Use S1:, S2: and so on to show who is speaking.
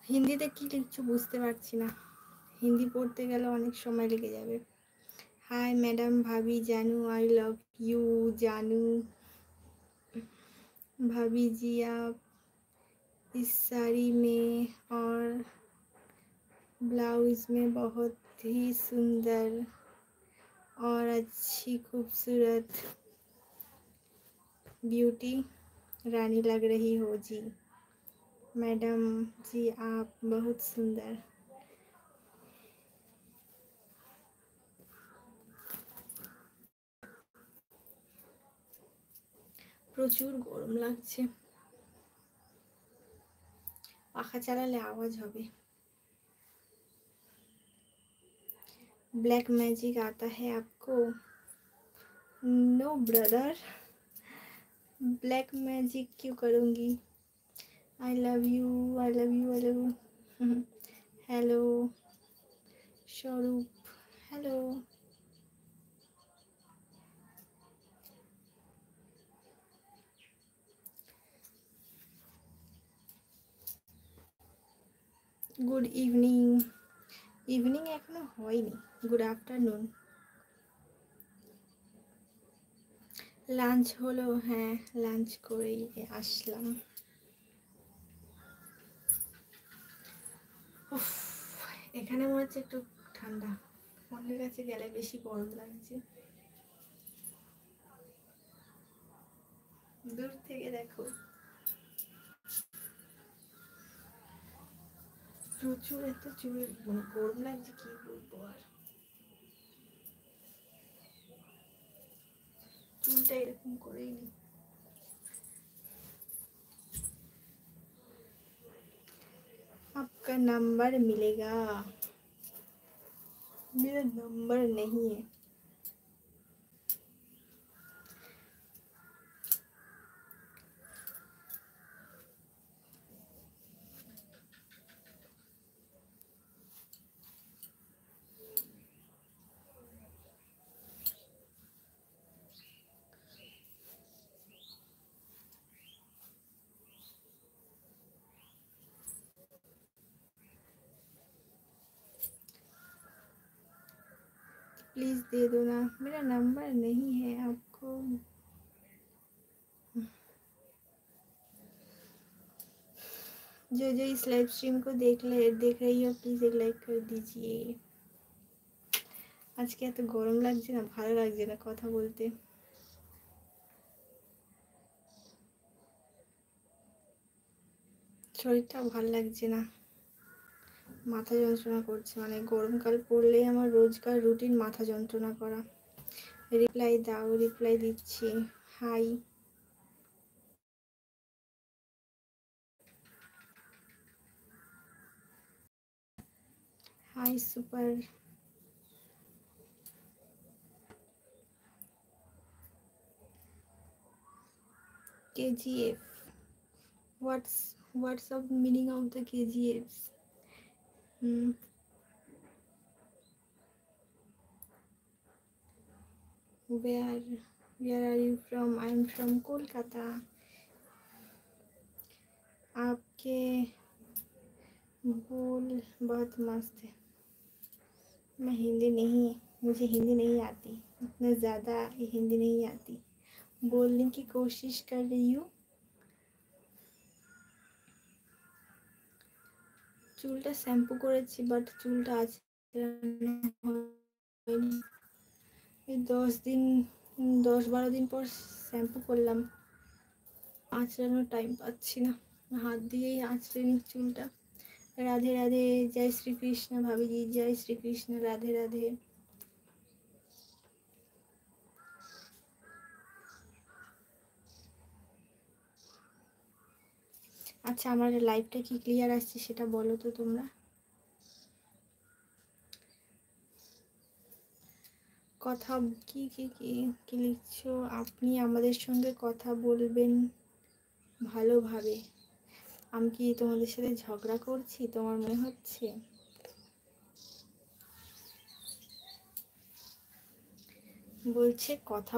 S1: হিন্দিতে কি লিখছো বুঝতে পারছি না, হিন্দি পড়তে গেলে অনেক সময় লেগে যাবে। हाय मैडम भाभी जानू आई लव यू जानू। भाभी जी आप इस साड़ी में और ब्लाउज में बहुत ही सुंदर और अच्छी खूबसूरत ब्यूटी रानी लग रही हो जी। मैडम जी आप बहुत सुंदर। প্রচুর গরম লাগছে, পাখা চালালে আওয়াজ হবে। ब्लैक मैजिक आता है आपको? नो ब्रदर, ब्लैक मैजिक क्यों करूँगी। I love you I love you I love you. Hello स्वरूप, हेलो। गुड इवनिंग, इवनिंग एखोनो হয়নি, गुड आफ्टरनुन। লাঞ্চ হলো, হ্যাঁ লাঞ্চ করেই আসলাম। উফ, এখানে মনে হচ্ছে একটু ঠান্ডা, ফোনের কাছে গেলে বেশি গরম লাগছে। দূর থেকে দেখো প্রচুর এত চুল, গরম লাগছে কি বলবো আর। চুলটা এরকম করেই নি। आपका नंबर मिलेगा, मेरा नंबर नहीं है। प्लीज दे दो ना, मेरा नंबर नहीं है आपको। जो जो इस लाइव स्ट्रीम को देख रही हो प्लीज एक लाइक कर दीजिए। আজকে এত গরম লাগছে না, ভালো লাগছে না কথা বলতে। শরীরটা ভালো লাগছে না, মাথা যন্ত্রণা করছে, মানে গরমকাল পড়লেই আমার রোজকার রুটিন মাথা যন্ত্রণা করা। রিপ্লাই দাও, রিপ্লাই দিচ্ছি। High high super. KGF, what's the meaning of the KGFs? Where are you from? I am from Kolkata. आपके बोल बहुत मस्त है। मैं हिंदी नहीं, मुझे हिंदी नहीं आती, इतना ज़्यादा हिंदी नहीं आती, बोलने की कोशिश कर रही हूँ। চুলটা শ্যাম্পু করেছি বাট চুলটা আঁচড়ানো হয়নি। এই 10-12 দিন পর শ্যাম্পু করলাম, আঁচড়ানোর টাইম পাচ্ছি না, হাত দিয়েই আঁচড়ে নি চুলটা। রাধে রাধে, জয় শ্রীকৃষ্ণ ভাবিজি, জয় শ্রীকৃষ্ণ, রাধে রাধে। আচ্ছা আমার লাইভটা কি ক্লিয়ার আসছে সেটা বলো তো তোমরা। কথা কি কি কি কি লিখছো? আপনি আমাদের সঙ্গে কথা বলবেন ভালোভাবে। আমি কি তোমাদের সাথে ঝগড়া করছি তোমার মনে হচ্ছে? বলছে কথা